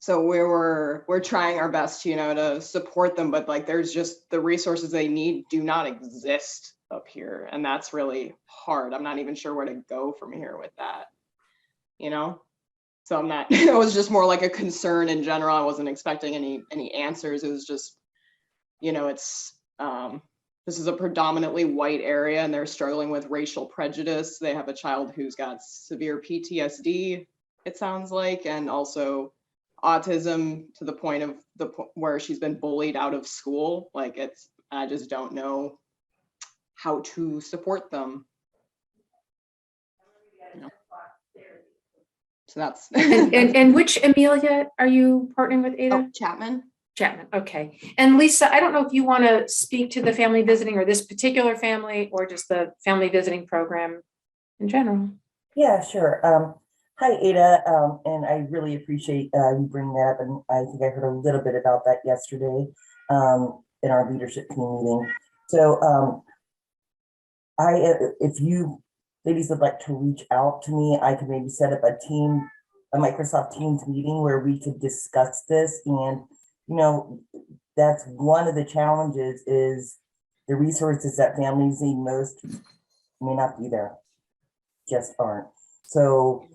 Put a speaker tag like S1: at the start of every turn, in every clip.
S1: So we're trying our best, to support them, but like there's just the resources they need do not exist up here, and that's really hard. I'm not even sure where to go from here with that, So I'm not. It was just more like a concern in general. I wasn't expecting any answers. It was just, it's this is a predominantly white area, and they're struggling with racial prejudice. They have a child who's got severe PTSD, it sounds like, and also autism to the point of where she's been bullied out of school. Like I just don't know how to support them. So that's
S2: and which Amelia are you partnering with, Ada?
S1: Oh, Chapman.
S2: Okay. And Lisa, I don't know if you want to speak to the family visiting or this particular family or just the family visiting program in general.
S3: Yeah, sure. Hi, Ada, and I really appreciate you bringing that up. And I think I heard a little bit about that yesterday in our leadership team meeting. So if you ladies would like to reach out to me, I could maybe set up a Microsoft Teams meeting where we could discuss this. And, that's one of the challenges is the resources that families need most may not be there, just aren't. So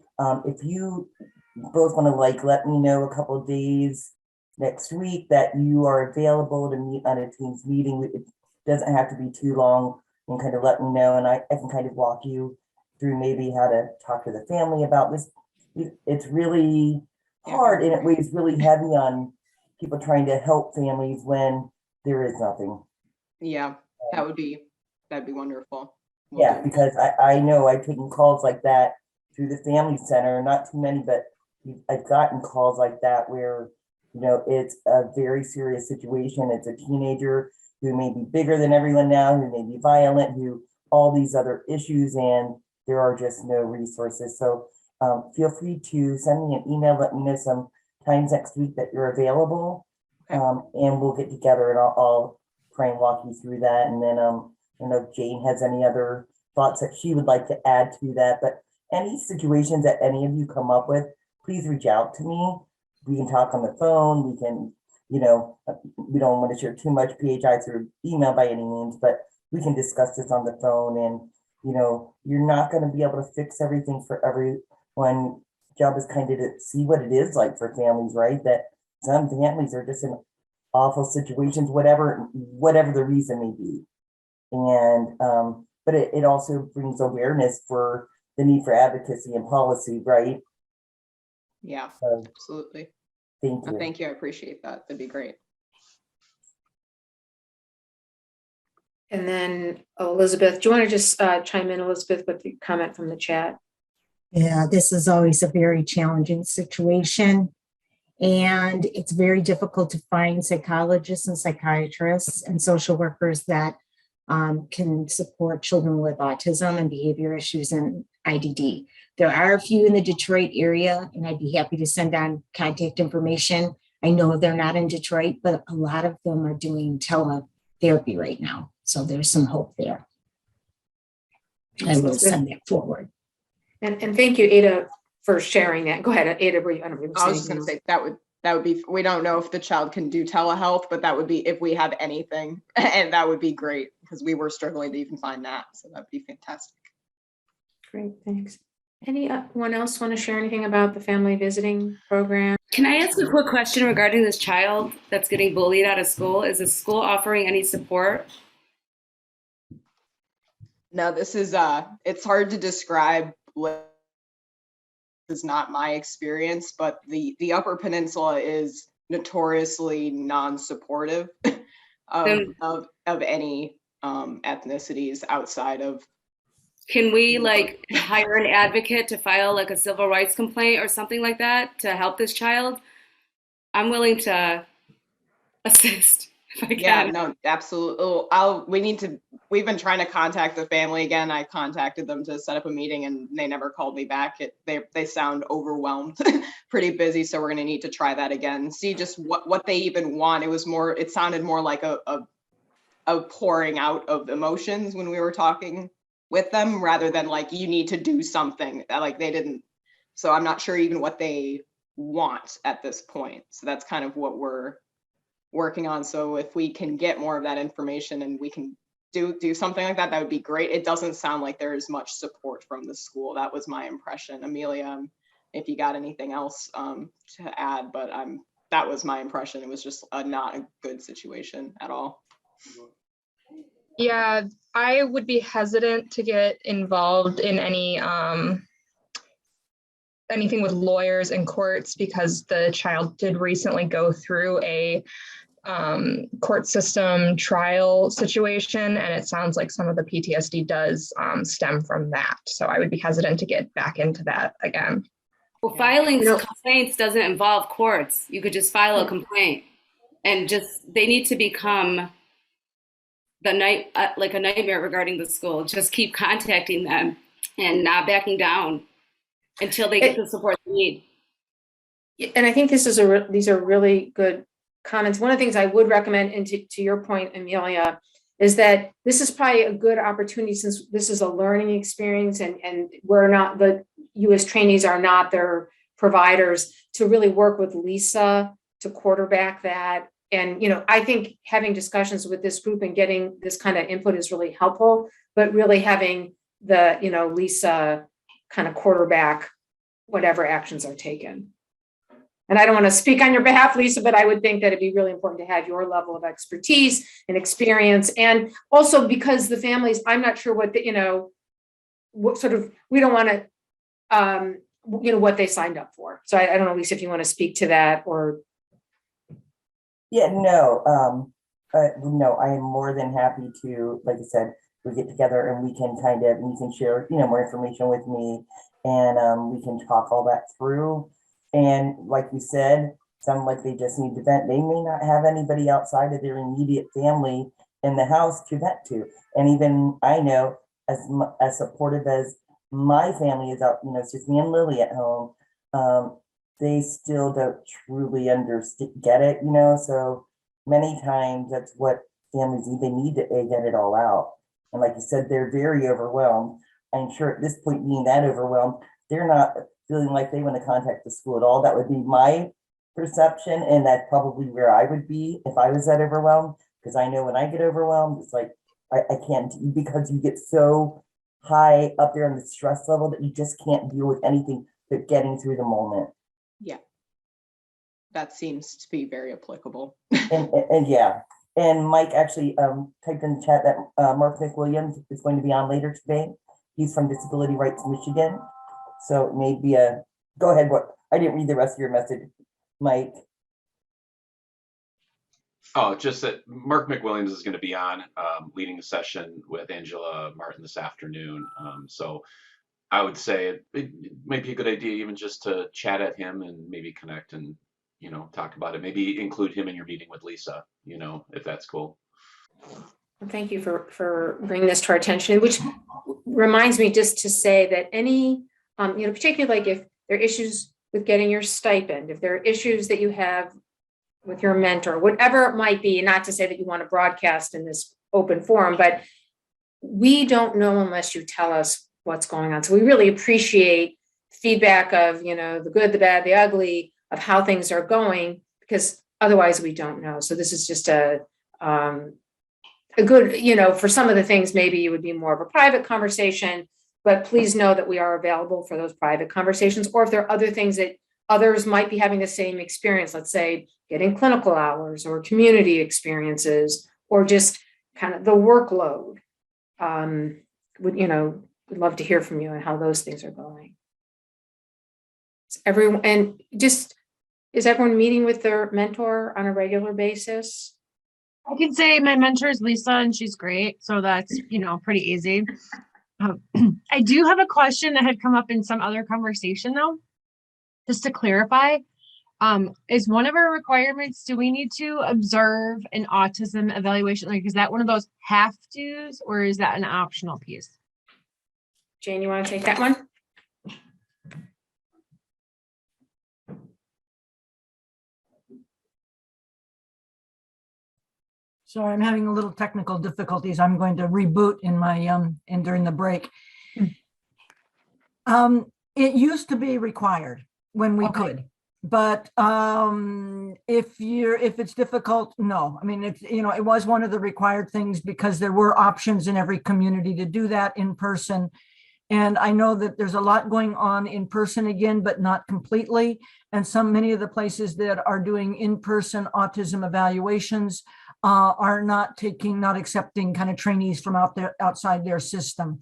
S3: if you both want to let me know a couple of days next week that you are available to meet on a Teams meeting, it doesn't have to be too long, and kind of let me know, and I can kind of walk you through maybe how to talk to the family about this. It's really hard, and it weighs really heavy on people trying to help families when there is nothing.
S1: Yeah, that'd be wonderful.
S3: Yeah, because I know I've taken calls like that through the family center, not too many, but I've gotten calls like that where, it's a very serious situation. It's a teenager who may be bigger than everyone now, who may be violent, who all these other issues, and there are just no resources. So feel free to send me an email, let me know some times next week that you're available, and we'll get together and I'll try and walk you through that. And then I don't know if Jane has any other thoughts that she would like to add to that, but any situations that any of you come up with, please reach out to me. We can talk on the phone. We can, we don't want to share too much PHI through email by any means, but we can discuss this on the phone. And, you're not going to be able to fix everything for everyone. Job is kind of to see what it is like for families, right? That some families are just in awful situations, whatever the reason may be. And but it also brings awareness for the need for advocacy and policy, right?
S1: Yeah, so, absolutely.
S3: Thank you.
S1: Thank you. I appreciate that. That'd be great.
S2: And then Elizabeth, do you want to just chime in, Elizabeth, with the comment from the chat?
S4: Yeah, this is always a very challenging situation. And it's very difficult to find psychologists and psychiatrists and social workers that can support children with autism and behavior issues and IDD. There are a few in the Detroit area, and I'd be happy to send on contact information. I know they're not in Detroit, but a lot of them are doing teletherapy right now. So there's some hope there. I will send that forward.
S2: And thank you, Ada, for sharing that. Go ahead, Ada.
S1: I was just going to say that would be, we don't know if the child can do telehealth, but that would be if we have anything, and that would be great because we were struggling to even find that. So that'd be fantastic.
S2: Great, thanks. Anyone else want to share anything about the family visiting program?
S5: Can I ask a quick question regarding this child that's getting bullied out of school? Is the school offering any support?
S1: No, this is, it's hard to describe. This is not my experience, but the Upper Peninsula is notoriously non-supportive of any ethnicities outside of.
S5: Can we hire an advocate to file a civil rights complaint or something like that to help this child? I'm willing to assist if I can.
S1: Yeah, no, absolutely. We've been trying to contact the family again. I contacted them to set up a meeting and they never called me back. They sound overwhelmed, pretty busy. So we're going to need to try that again. See just what they even want. It sounded more like a pouring out of emotions when we were talking with them rather than you need to do something they didn't. So I'm not sure even what they want at this point. So that's kind of what we're working on. So if we can get more of that information and we can do something like that, that would be great. It doesn't sound like there is much support from the school. That was my impression. Amelia, if you got anything else to add, but that was my impression. It was just not a good situation at all.
S6: Yeah, I would be hesitant to get involved in anything with lawyers and courts, because the child did recently go through a court system trial situation, and it sounds like some of the PTSD does stem from that. So I would be hesitant to get back into that again.
S5: Well, filing
S2: You know-
S5: complaints doesn't involve courts. You could just file a complaint, and they need to become like a nightmare regarding the school. Just keep contacting them and not backing down until they get the support they need.
S2: And I think these are really good comments. One of the things I would recommend, and to your point, Amelia, is that this is probably a good opportunity, since this is a learning experience and we're not, you as trainees are not their providers, to really work with Lisa to quarterback that. And, I think having discussions with this group and getting this kind of input is really helpful, but really having Lisa kind of quarterback whatever actions are taken. And I don't want to speak on your behalf, Lisa, but I would think that it'd be really important to have your level of expertise and experience. And also because the families, I'm not sure what what sort of, we don't want to, what they signed up for. So I don't know, Lisa, if you want to speak to that or.
S3: Yeah, no, no, I am more than happy to, like I said, we get together and we can you can share, more information with me, and we can talk all that through. And like you said, sound like they just need to vent. They may not have anybody outside of their immediate family in the house to vent to. And even I know, as supportive as my family is out, it's just me and Lily at home. They still don't truly get it, so many times that's what families need. They need to get it all out. And like you said, they're very overwhelmed. I'm sure at this point, being that overwhelmed, they're not feeling like they want to contact the school at all. That would be my perception, and that's probably where I would be if I was that overwhelmed, because I know when I get overwhelmed, it's like I can't, because you get so high up there on the stress level that you just can't deal with anything but getting through the moment.
S1: Yeah, that seems to be very applicable.
S3: And yeah, and Mike actually typed in the chat that Mark McWilliams is going to be on later today. He's from Disability Rights Michigan, so it may be go ahead. I didn't read the rest of your message, Mike.
S7: Oh, just that Mark McWilliams is going to be on leading a session with Angela Martin this afternoon. So I would say it might be a good idea even just to chat at him and maybe connect and, talk about it. Maybe include him in your meeting with Lisa, if that's cool.
S2: Well, thank you for bringing this to our attention, which reminds me just to say that any, particularly like if there are issues with getting your stipend, if there are issues that you have with your mentor, whatever it might be, not to say that you want to broadcast in this open forum, but we don't know unless you tell us what's going on. So we really appreciate feedback of, the good, the bad, the ugly, of how things are going, because otherwise we don't know. So this is just a good, for some of the things, maybe it would be more of a private conversation, but please know that we are available for those private conversations. Or if there are other things that others might be having the same experience, let's say getting clinical hours or community experiences, or just kind of the workload, we'd love to hear from you on how those things are going. Is everyone meeting with their mentor on a regular basis?
S8: I can say my mentor is Lisa, and she's great. So that's, pretty easy. I do have a question that had come up in some other conversation though, just to clarify. Is one of our requirements, do we need to observe an autism evaluation? Like, is that one of those have to's, or is that an optional piece?
S2: Jane, you want to take that one?
S9: Sorry, I'm having a little technical difficulties. I'm going to reboot in my and during the break. It used to be required when we
S8: Okay.
S9: could. But if it's difficult, no. I mean, it's, it was one of the required things because there were options in every community to do that in person. And I know that there's a lot going on in person again, but not completely. And many of the places that are doing in-person autism evaluations are not accepting kind of trainees from outside their system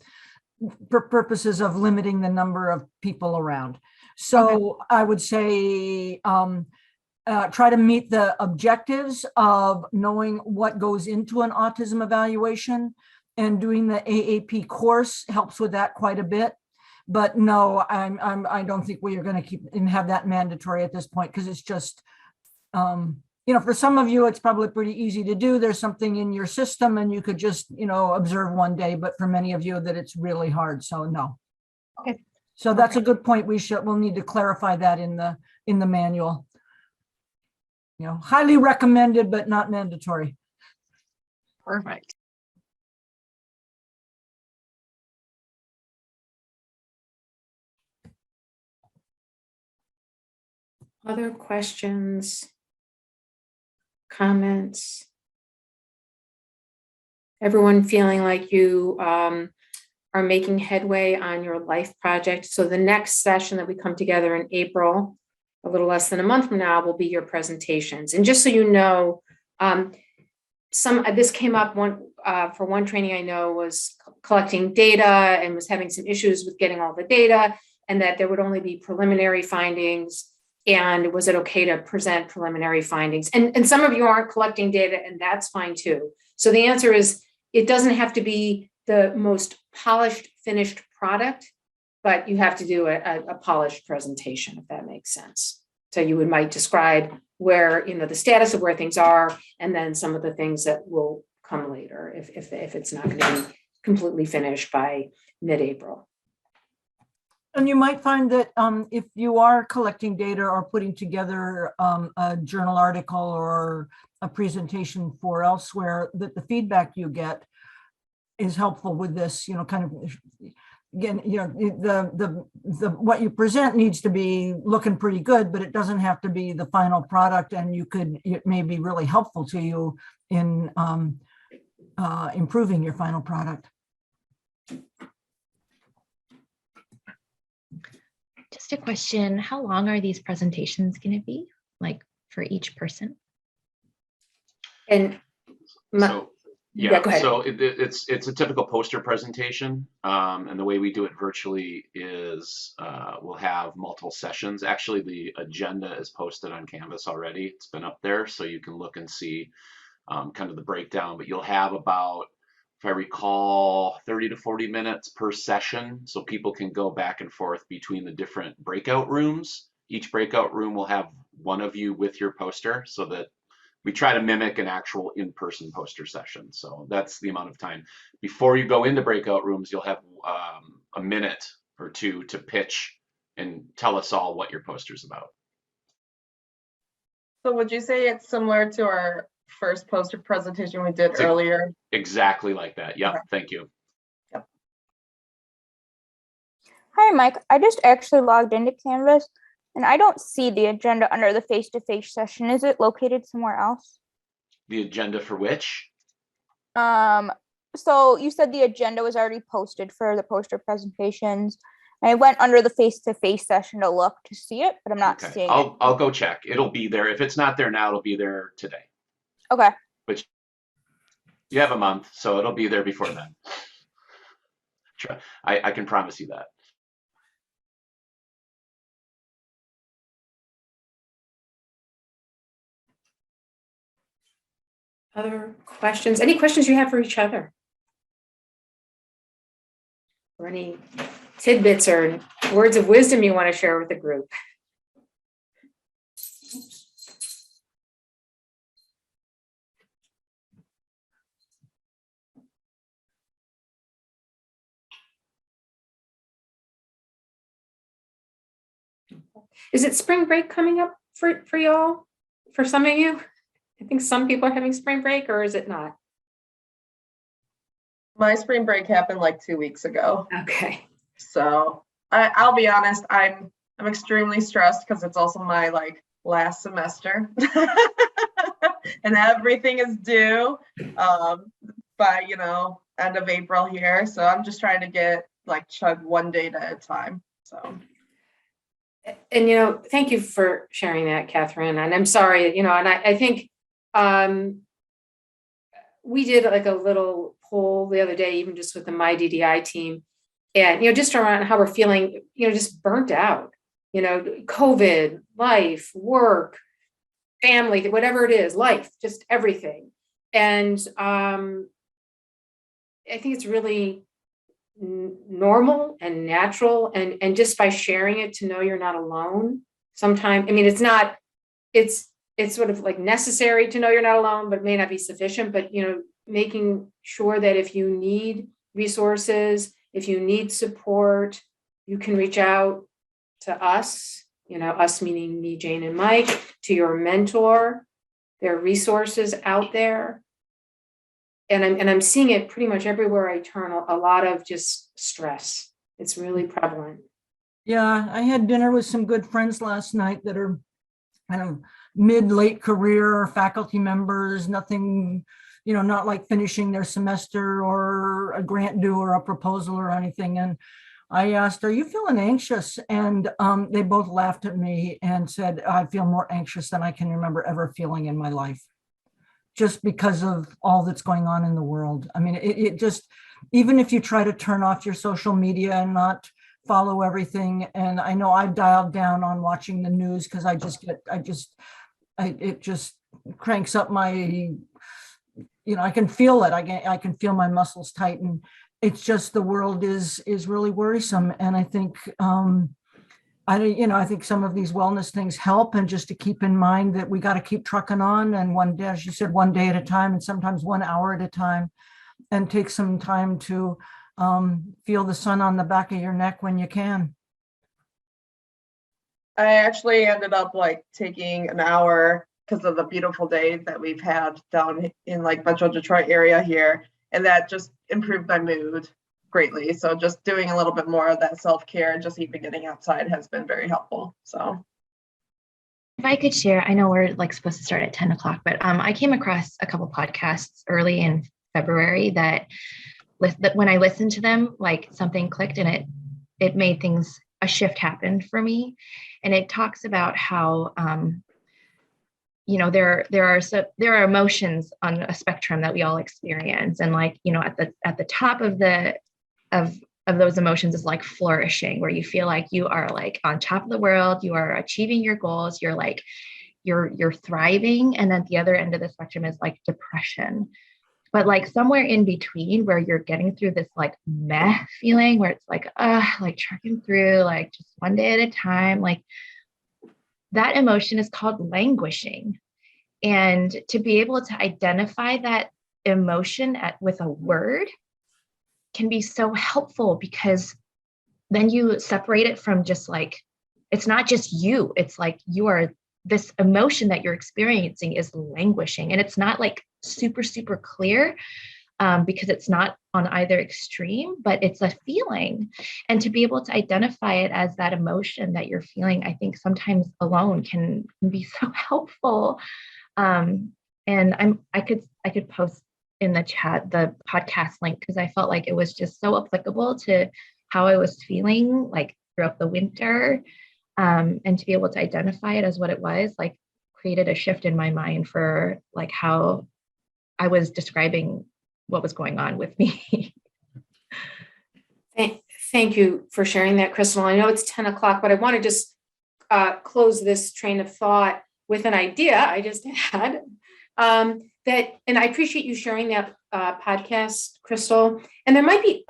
S9: for purposes of limiting the number of people around. So I would say try to meet the objectives of knowing what goes into an autism evaluation, and doing the AAP course helps with that quite a bit. But no, I don't think we are going to keep and have that mandatory at this point, because it's just, for some of you, it's probably pretty easy to do. There's something in your system and you could just, observe one day, but for many of you that it's really hard. So no.
S2: Okay.
S9: So that's a good point. We'll need to clarify that in the manual. Highly recommended, but not mandatory.
S8: Perfect.
S2: Other questions, comments? Everyone feeling like you are making headway on your life project. So the next session that we come together in April, a little less than a month from now, will be your presentations. And just so you know, this came up for one training I know was collecting data and was having some issues with getting all the data, and that there would only be preliminary findings. And was it okay to present preliminary findings? And some of you aren't collecting data, and that's fine too. So the answer is, it doesn't have to be the most polished, finished product, but you have to do a polished presentation, if that makes sense. So you might describe where, the status of where things are, and then some of the things that will come later if it's not going to be completely finished by mid-April.
S9: And you might find that if you are collecting data or putting together a journal article or a presentation for elsewhere, that the feedback you get is helpful with this, kind of, again, the what you present needs to be looking pretty good, but it doesn't have to be the final product. And it may be really helpful to you in improving your final product.
S10: Just a question, how long are these presentations going to be, like for each person?
S2: And
S7: So,
S2: yeah, go ahead.
S7: So it's a typical poster presentation, and the way we do it virtually is we'll have multiple sessions. Actually, the agenda is posted on Canvas already. It's been up there, so you can look and see kind of the breakdown. But you'll have about, if I recall, 30 to 40 minutes per session, so people can go back and forth between the different breakout rooms. Each breakout room will have one of you with your poster, so that we try to mimic an actual in-person poster session. So that's the amount of time. Before you go into breakout rooms, you'll have a minute or two to pitch and tell us all what your poster's about.
S11: So would you say it's similar to our first poster presentation we did earlier?
S7: Exactly like that. Yep. Okay. Thank you.
S11: Yep.
S12: Hi, Mike. I just actually logged into Canvas and I don't see the agenda under the face-to-face session. Is it located somewhere else?
S7: The agenda for which?
S12: So you said the agenda was already posted for the poster presentations. I went under the face-to-face session to look to see it, but I'm not seeing it.
S7: I'll go check. It'll be there. If it's not there now, it'll be there today.
S12: Okay.
S7: Which you have a month, so it'll be there before then. I can promise you that.
S2: Other questions? Any questions you have for each other? Or any tidbits or words of wisdom you want to share with the group? Is it spring break coming up for y'all? For some of you? I think some people are having spring break, or is it not?
S11: My spring break happened like 2 weeks ago.
S2: Okay.
S11: So I'll be honest, I'm I'm extremely stressed because it's also my like last semester. And everything is due by, end of April here. So I'm just trying to get like chug one day at a time. So.
S2: And, thank you for sharing that, Catherine. And I'm sorry, and I think we did like a little poll the other day, even just with the My DDI team, and, just around how we're feeling, just burnt out, COVID, life, work, family, whatever it is, life, just everything. And I think it's really normal and natural, and just by sharing it to know you're not alone. Sometimes, it's sort of like necessary to know you're not alone, but it may not be sufficient. But making sure that if you need resources, if you need support, you can reach out to us, us meaning me, Jane, and Mike, to your mentor. There are resources out there. And I'm seeing it pretty much everywhere I turn, a lot of just stress. It's really prevalent.
S9: Yeah, I had dinner with some good friends last night that are kind of mid-late career faculty members, nothing, not like finishing their semester or a grant due or a proposal or anything. And I asked, are you feeling anxious? And they both laughed at me and said, I feel more anxious than I can remember ever feeling in my life, just because of all that's going on in the world. I mean, it just, even if you try to turn off your social media and not follow everything, and I know I've dialed down on watching the news because it just cranks up my, I can feel it. I can feel my muscles tighten. It's just the world is really worrisome. And I think, I think some of these wellness things help, and just to keep in mind that we got to keep trucking on, and one day, as you said, one day at a time, and sometimes 1 hour at a time, and take some time to feel the sun on the back of your neck when you can.
S11: I actually ended up like taking an hour because of the beautiful day that we've had down in like Metro Detroit area here. And that just improved my mood greatly. So just doing a little bit more of that self-care and just even getting outside has been very helpful. So
S10: if I could share, I know we're like supposed to start at 10 o'clock, but I came across a couple podcasts early in February that when I listened to them, like something clicked, and it made a shift happen for me. And it talks about how, there are emotions on a spectrum that we all experience. And like, at the top of those emotions is like flourishing, where you feel like you are like on top of the world, you are achieving your goals, you're like, you're thriving. And then the other end of the spectrum is like depression. But like somewhere in between, where you're getting through this like meh feeling, where it's like trucking through, like just one day at a time, like that emotion is called languishing. And to be able to identify that emotion with a word can be so helpful, because then you separate it from just like, it's not just you, it's like this emotion that you're experiencing is languishing, and it's not like super, super clear because it's not on either extreme, but it's a feeling. And to be able to identify it as that emotion that you're feeling, I think sometimes alone can be so helpful. And I could post in the chat the podcast link, because I felt like it was just so applicable to how I was feeling like throughout the winter. And to be able to identify it as what it was, like created a shift in my mind for like how I was describing what was going on with me.
S2: Thank you for sharing that, Crystal. I know it's 10 o'clock, but I want to just close this train of thought with an idea I just had. And I appreciate you sharing that podcast, Crystal. And there might be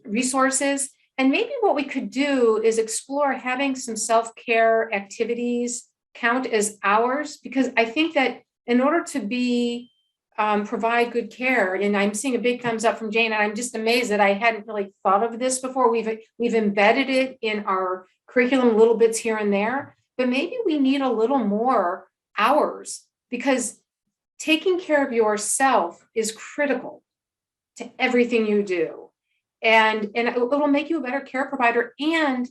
S2: resources. And maybe what we could do is explore having some self-care activities count as hours, because I think that in order to provide good care, and I'm seeing a big thumbs up from Jane, and I'm just amazed that I hadn't really thought of this before. We've embedded it in our curriculum, little bits here and there, but maybe we need a little more hours, because taking care of yourself is critical to everything you do. And it'll make you a better care provider, and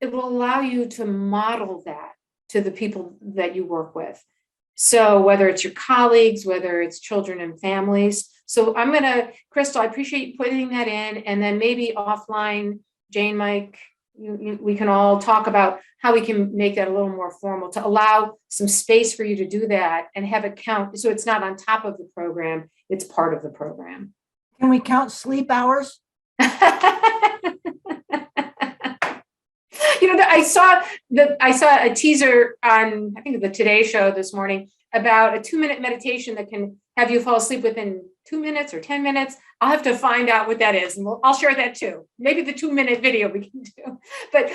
S2: it will allow you to model that to the people that you work with. So whether it's your colleagues, whether it's children and families. So I'm Crystal, I appreciate you putting that in, and then maybe offline, Jane, Mike, we can all talk about how we can make that a little more formal to allow some space for you to do that and have it count. So it's not on top of the program, it's part of the program.
S9: Can we count sleep hours?
S2: I saw a teaser on, I think, the Today Show this morning about a 2-minute meditation that can have you fall asleep within 2 minutes or 10 minutes. I'll have to find out what that is, and I'll share that too. Maybe the 2-minute video we can do. But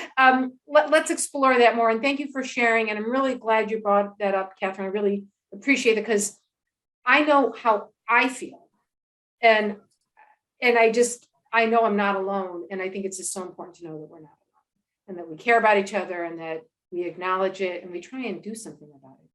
S2: let's explore that more. And thank you for sharing. And I'm really glad you brought that up, Catherine. I really appreciate it, because I know how I feel, and I know I'm not alone. And I think it's just so important to know that we're not alone, and that we care about each other, and that we acknowledge it, and we try and do something about it.